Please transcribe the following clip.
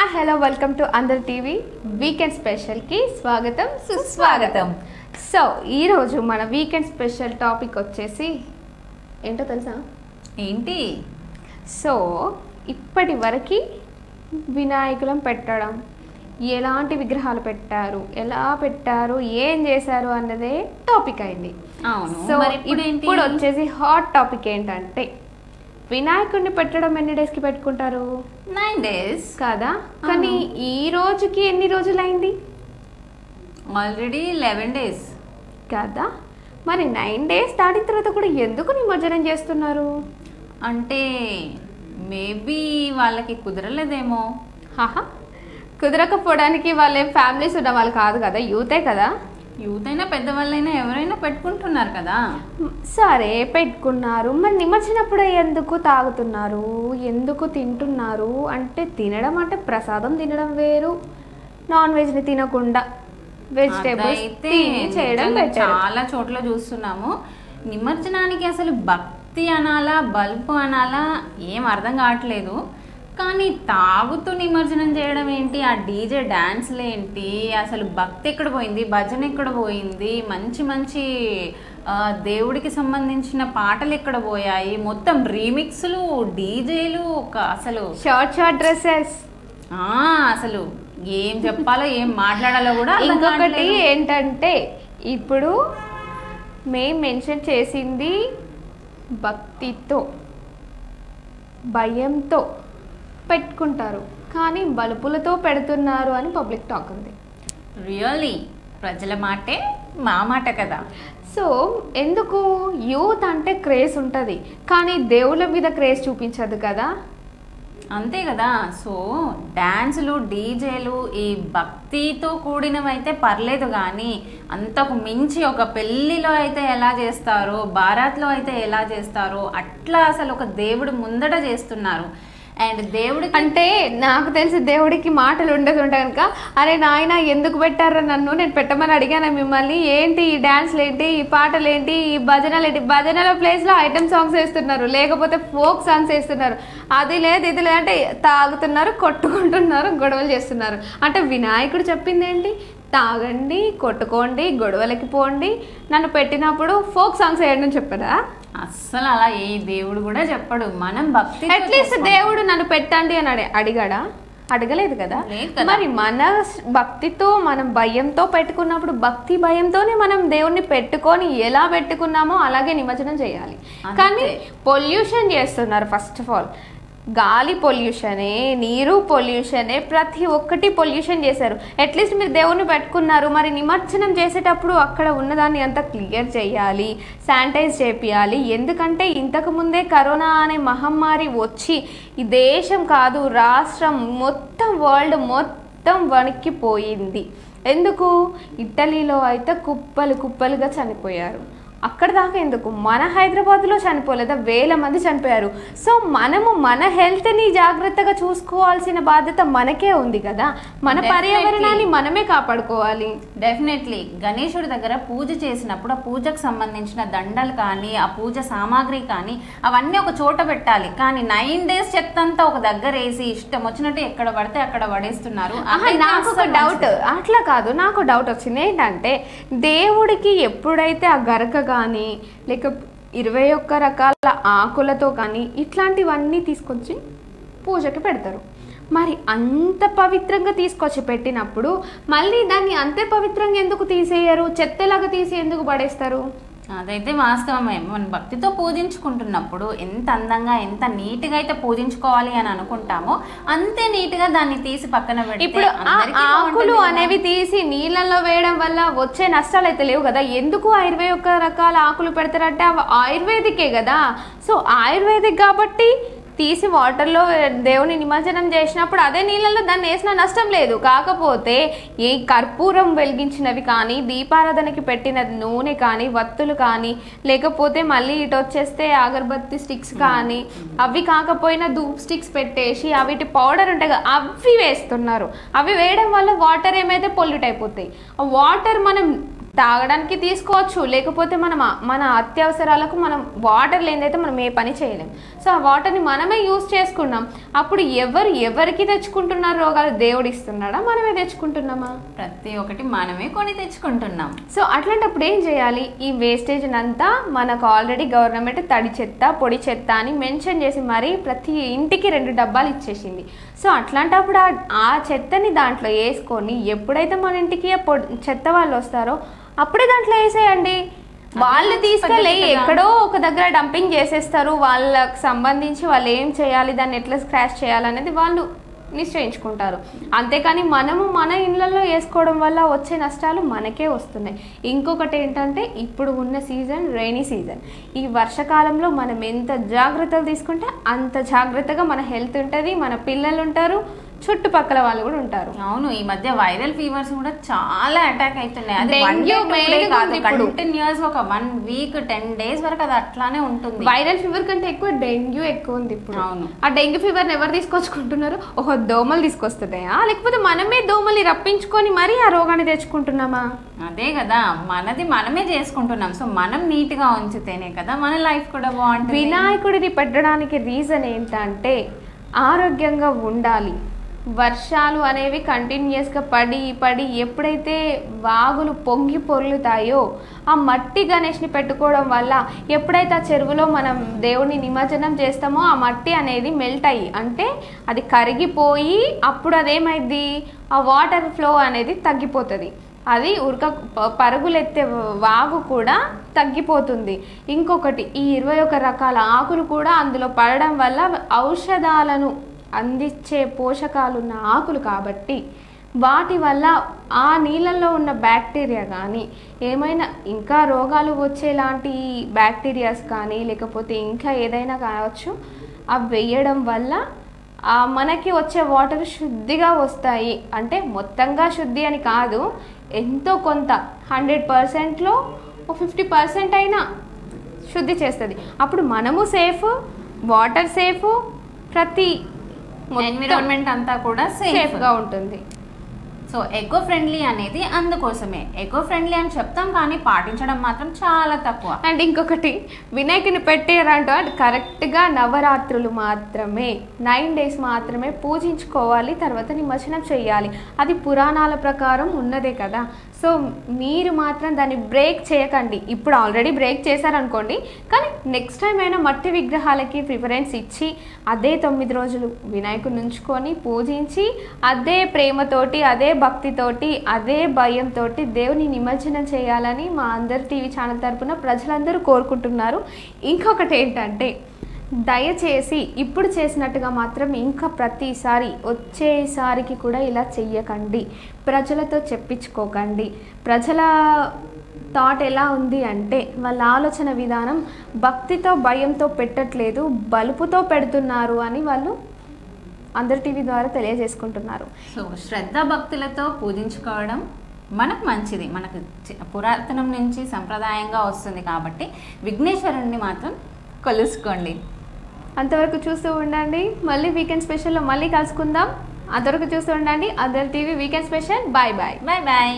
Hi hello welcome to another TV weekend స్పెషల్కి స్వాగతం సుస్వాగతం. So ఈరోజు మన వీకెండ్ స్పెషల్ టాపిక్ వచ్చేసి ఏంటో తెలుసా? ఏంటి? సో ఇప్పటి వరకు వినాయకులం పెట్టడం, ఎలాంటి విగ్రహాలు పెట్టారు, ఎలా పెట్టారు, ఏం చేశారు అన్నదే టాపిక్ అయింది. సో ఇప్పుడు వచ్చేసి హాట్ టాపిక్ ఏంటంటే వినాయకుడిని పెట్టడం ఎన్ని డేస్కి పెట్టుకుంటారు? 9 days కదా. కానీ ఈ రోజుకి ఎన్ని రోజులైంది? ఆల్రెడీ 11 days కదా. మరి 9 days దాటిన తర్వాత కూడా ఎందుకు నిమజ్జనం చేస్తున్నారు? అంటే మేబీ వాళ్ళకి కుదరలేదేమో. హాహా, కుదరకపోవడానికి వాళ్ళే ఫ్యామిలీస్ ఉన్న వాళ్ళు కాదు కదా, యూతే కదా. యూత్ అయినా పెద్దవాళ్ళైనా ఎవరైనా పెట్టుకుంటున్నారు కదా. సరే పెట్టుకున్నారు, మరి నిమజ్జనప్పుడు ఎందుకు తాగుతున్నారు, ఎందుకు తింటున్నారు? అంటే తినడం అంటే ప్రసాదం తినడం వేరు, నాన్ వెజ్ని తినకుండా వెజిటేబుల్స్ చేయడం చాలా చోట్ల చూస్తున్నాము. నిమజ్జనానికి అసలు భక్తి అనాలా బల్బు అనాలా ఏం అర్థం కావట్లేదు. కానీ తాగుతూ నిమజ్జనం చేయడం ఏంటి? ఆ డీజే డాన్స్లు ఏంటి? అసలు భక్తి ఎక్కడ పోయింది, భజన ఎక్కడ పోయింది, మంచి మంచి దేవుడికి సంబంధించిన పాటలు ఎక్కడ పోయాయి? మొత్తం రీమిక్స్లు, డీజేలు, అసలు షార్ట్ డ్రెస్సెస్. అసలు ఏం చెప్పాలో ఏం మాట్లాడాలో కూడా. ఇంకొకటి ఏంటంటే ఇప్పుడు మేము మెన్షన్ చేసింది భక్తితో భయంతో పెట్టుకుంటారు, కానీ బలుపులతో పెడుతున్నారు అని పబ్లిక్ టాక్ ఉంది. రియల్లీ ప్రజల మాటే మా మాట కదా. సో ఎందుకు యూత్ అంటే క్రేజ్ ఉంటుంది, కానీ దేవుళ్ళ మీద క్రేజ్ చూపించదు కదా. అంతే కదా. సో డ్యాన్సులు, డీజేలు ఈ భక్తితో కూడినవైతే పర్లేదు, కానీ అంతకు మించి ఒక పెళ్ళిలో అయితే ఎలా చేస్తారో, బారాత్లో అయితే ఎలా చేస్తారో అట్లా అసలు ఒక దేవుడు ముందట చేస్తున్నారు. అండ్ దేవుడి అంటే నాకు తెలిసి దేవుడికి మాటలు ఉండదు కనుక, అరే నాయన ఎందుకు పెట్టారా నన్ను, నేను పెట్టమని అడిగాను మిమ్మల్ని, ఏంటి ఈ డాన్స్లు ఏంటి, ఈ పాటలు ఏంటి, ఈ భజనలు ఏంటి, భజనల ప్లేస్లో ఐటమ్ సాంగ్స్ వేస్తున్నారు, లేకపోతే ఫోక్ సాంగ్స్ వేస్తున్నారు, అది లేదు ఇది లేదు అంటే తాగుతున్నారు, కొట్టుకుంటున్నారు, గొడవలు చేస్తున్నారు. అంటే వినాయకుడు చెప్పింది ఏంటి? తాగండి, కొట్టుకోండి, గొడవలకి పోండి, నన్ను పెట్టినప్పుడు ఫోక్ సాంగ్స్ వేయండి అని చెప్పారా? అస్సలు అలా ఏ దేవుడు కూడా చెప్పడు. మనం భక్తి, అట్లీస్ట్ దేవుడు నన్ను పెట్టండి అని అడిగాడా? అడగలేదు కదా. మరి మన భక్తితో మనం భయంతో పెట్టుకున్నప్పుడు భక్తి భయంతోనే మనం దేవుణ్ణి పెట్టుకొని ఎలా పెట్టుకున్నామో అలాగే నిమజ్జనం చేయాలి. కానీ పొల్యూషన్ చేస్తున్నారు. ఫస్ట్ ఆఫ్ ఆల్ గాలి పొల్యూషనే, నీరు పొల్యూషనే, ప్రతి ఒక్కటి పొల్యూషన్ చేశారు. అట్లీస్ట్ మీరు దేవుణ్ణి పెట్టుకున్నారు, మరి నిమజ్జనం చేసేటప్పుడు అక్కడ ఉన్నదాన్ని అంతా క్లియర్ చేయాలి, శానిటైజ్ చేపియాలి. ఎందుకంటే ఇంతకు ముందే కరోనా అనే మహమ్మారి వచ్చి ఈ దేశం కాదు రాష్ట్రం మొత్తం, వరల్డ్ మొత్తం వణికిపోయింది. ఎందుకు? ఇటలీలో అయితే కుప్పలు కుప్పలుగా చనిపోయారు. అక్కడ దాకా ఎందుకు, మన హైదరాబాద్లో చనిపోలేదా? వేల మంది చనిపోయారు. సో మనము మన హెల్త్ని జాగ్రత్తగా చూసుకోవాల్సిన బాధ్యత మనకే ఉంది కదా. మన పర్యావరణాన్ని మనమే కాపాడుకోవాలి. డెఫినెట్లీ గణేశుడి దగ్గర పూజ చేసినప్పుడు ఆ పూజకు సంబంధించిన దండలు కానీ, ఆ పూజ సామాగ్రి కానీ అవన్నీ ఒక చోట పెట్టాలి. కానీ 9 days చెత్తంతా ఒక దగ్గర వేసి ఇష్టం వచ్చినట్టు ఎక్కడ పడితే అక్కడ పడేస్తున్నారు. నాకు ఒక డౌట్, అట్లా కాదు, నాకు డౌట్ వచ్చింది ఏంటంటే దేవుడికి ఎప్పుడైతే ఆ గరక కానీ లేక 21 రకాల ఆకులతో కానీ ఇట్లాంటివన్నీ తీసుకొచ్చి పూజకి పెడతారు. మరి అంత పవిత్రంగా తీసుకొచ్చి పెట్టినప్పుడు మళ్ళీ దాన్ని అంతే పవిత్రంగా ఎందుకు తీసేయరు? చెత్తలాగా తీసి ఎందుకు పడేస్తారు? అదైతే వాస్తవమే. మనం భక్తితో పూజించుకుంటున్నప్పుడు ఎంత అందంగా, ఎంత నీట్గా అయితే పూజించుకోవాలి అని అనుకుంటామో అంతే నీట్గా దాన్ని తీసి పక్కన పెట్టి, ఇప్పుడు ఆకులు అనేవి తీసి నీళ్ళల్లో వేయడం వల్ల వచ్చే నష్టాలు అయితే లేవు కదా. ఎందుకు 21 రకాల ఆకులు పెడతారంటే అవి ఆయుర్వేదికే కదా. సో ఆయుర్వేదిక్ కాబట్టి తీసి వాటర్లో దేవుని నిమజ్జనం చేసినప్పుడు అదే నీళ్ళల్లో దాన్ని వేసిన నష్టం లేదు. కాకపోతే ఈ కర్పూరం వెలిగించినవి కానీ, దీపారాధనకి పెట్టిన నూనె కానీ, వత్తులు కానీ, లేకపోతే మళ్ళీ ఇటు వచ్చేస్తే అగరబత్తి స్టిక్స్ కానీ, అవి కాకపోయినా ధూప్ స్టిక్స్ పెట్టేసి అవిటి పౌడర్ ఉంటాయి కదా అవి వేస్తున్నారు. అవి వేయడం వల్ల వాటర్ ఏమైతే పొల్యూట్ అయిపోతాయి. ఆ వాటర్ మనం తాగడానికి తీసుకోవచ్చు, లేకపోతే మన అత్యవసరాలకు మనం వాటర్ లేనిదైతే మనం ఏ పని చేయలేం. సో ఆ వాటర్ని మనమే యూజ్ చేసుకున్నాం. అప్పుడు ఎవరికి తెచ్చుకుంటున్నారు రోగాలు? దేవుడు ఇస్తున్నాడా, మనమే తెచ్చుకుంటున్నామా? ప్రతి ఒక్కటి మనమే కొని తెచ్చుకుంటున్నాం. సో అట్లాంటప్పుడు ఏం చేయాలి? ఈ వేస్టేజ్ అంతా మనకు ఆల్రెడీ గవర్నమెంట్ తడి చెత్త పొడి చెత్త అని మెన్షన్ చేసి మరీ ప్రతి ఇంటికి 2 డబ్బాలు ఇచ్చేసింది. సో అట్లాంటప్పుడు ఆ చెత్తని దాంట్లో వేసుకొని ఎప్పుడైతే మన ఇంటికి చెత్త వాళ్ళు వస్తారో అప్పుడే దాంట్లో వేసేయండి. వాళ్ళు తీసుకెళ్ళి ఎక్కడో ఒక దగ్గర డంపింగ్ చేసేస్తారు. వాళ్ళకి సంబంధించి వాళ్ళు ఏం చేయాలి, దాన్ని ఎట్లా స్క్రాచ్ చేయాలనేది వాళ్ళు నిశ్చయించుకుంటారు. అంతేకాని మనము మన ఇళ్ళల్లో వేసుకోవడం వల్ల వచ్చే నష్టాలు మనకే వస్తున్నాయి. ఇంకొకటి ఏంటంటే ఇప్పుడు ఉన్న సీజన్ రైనీ సీజన్. ఈ వర్షకాలంలో మనం ఎంత జాగ్రత్తలు తీసుకుంటే అంత జాగ్రత్తగా మన హెల్త్ ఉంటుంది, మన పిల్లలు ఉంటారు, చుట్టుపక్కల వాళ్ళు కూడా ఉంటారు. అవును, ఈ మధ్య వైరల్ ఫీవర్స్ కూడా చాలా అటాక్ అవుతున్నాయి. కంటిన్యూస్ ఒక 1 వీక్ 10 డేస్ వరకు అది అట్లానే ఉంటుంది. వైరల్ ఫీవర్ కంటే ఎక్కువ డెంగ్యూ ఎక్కువ ఉంది ఇప్పుడు. అవును, ఆ డెంగ్యూ ఫీవర్ ఎవరు తీసుకొచ్చుకుంటున్నారు? దోమలు తీసుకొస్తున్నాయా, లేకపోతే మనమే దోమల్ని రప్పించుకొని మరీ ఆ రోగాన్ని తెచ్చుకుంటున్నామా? అదే కదా, మనది మనమే చేసుకుంటున్నాం. సో మనం నీట్ గా ఉంచితేనే కదా మన లైఫ్ కూడా బాగుంటుంది. వినాయకుడిని పెట్టడానికి రీజన్ ఏంటంటే ఆరోగ్యంగా ఉండాలి. వర్షాలు అనేవి కంటిన్యూస్గా పడి ఎప్పుడైతే వాగులు పొంగి పొర్లుతాయో ఆ మట్టి గణేష్ని పెట్టుకోవడం వల్ల ఎప్పుడైతే ఆ చెరువులో మనం దేవుని నిమజ్జనం చేస్తామో ఆ మట్టి అనేది మెల్ట్ అయ్యి, అంటే అది కరిగిపోయి అప్పుడు అదేమైంది, ఆ వాటర్ ఫ్లో అనేది తగ్గిపోతుంది. అది పరుగులెత్తే వాగు కూడా తగ్గిపోతుంది. ఇంకొకటి, ఈ 21 రకాల ఆకులు కూడా అందులో పడడం వల్ల ఔషధాలను అందించే పోషకాలున్న ఆకులు కాబట్టి వాటి వల్ల ఆ నీళ్ళల్లో ఉన్న బ్యాక్టీరియా కానీ ఏమైనా ఇంకా రోగాలు వచ్చేలాంటి బ్యాక్టీరియాస్ కానీ లేకపోతే ఇంకా ఏదైనా కావచ్చు, అవి వేయడం వల్ల మనకి వచ్చే వాటర్ శుద్ధిగా వస్తాయి. అంటే మొత్తంగా శుద్ధి అని కాదు, ఎంతో కొంత 100%లో 50% అయినా శుద్ధి చేస్తుంది. అప్పుడు మనము సేఫ్, వాటర్ సేఫ్, ప్రతి ఎన్విరాన్మెంట్ అంతా కూడా సేఫ్ గా ఉంటుంది. సో ఎకో ఫ్రెండ్లీ అనేది అందుకోసమే. ఎకో ఫ్రెండ్లీ అని చెప్తాం కానీ పాటించడం మాత్రం చాలా తక్కువ. అండ్ ఇంకొకటి, వినాయకుని పెట్టారంటూ కరెక్ట్గా నవరాత్రులు మాత్రమే 9 days మాత్రమే పూజించుకోవాలి, తర్వాత నిమజ్జనం చేయాలి. అది పురాణాల ప్రకారం ఉన్నదే కదా. సో మీరు మాత్రం దాన్ని బ్రేక్ చేయకండి. ఇప్పుడు ఆల్రెడీ బ్రేక్ చేశారనుకోండి, కానీ నెక్స్ట్ టైం అయినా మట్టి విగ్రహాలకి ప్రిఫరెన్స్ ఇచ్చి అదే 9 రోజులు వినాయకుని ఉంచుకొని పూజించి అదే ప్రేమతోటి, అదే భక్తితోటి, అదే భయంతో దేవుని నిమజ్జనం చేయాలని మా అందరి టీవీ ఛానల్ తరపున ప్రజలందరూ కోరుకుంటున్నారు. ఇంకొకటి ఏంటంటే, దయచేసి ఇప్పుడు చేసినట్టుగా మాత్రం ఇంకా ప్రతిసారి వచ్చేసారికి కూడా ఇలా చెయ్యకండి. ప్రజలతో చెప్పించుకోకండి. ప్రజల థాట్ ఎలా ఉంది అంటే వాళ్ళ ఆలోచన విధానం భక్తితో భయంతో పెట్టట్లేదు, బలుపుతో పెడుతున్నారు అని వాళ్ళు అందరి టీవీ ద్వారా తెలియజేసుకుంటున్నారు. సో శ్రద్ధ భక్తులతో పూజించుకోవడం మనకు మంచిది, మనకు పురాతనం నుంచి సంప్రదాయంగా వస్తుంది కాబట్టి విఘ్నేశ్వరుణ్ణి మాత్రం కొలుసుకోండి. అంతవరకు చూస్తూ ఉండండి. మళ్ళీ వీకెండ్ స్పెషల్లో మళ్ళీ కలుసుకుందాం. అంతవరకు చూస్తూ ఉండండి other TV weekend special. Bye bye. Bye bye.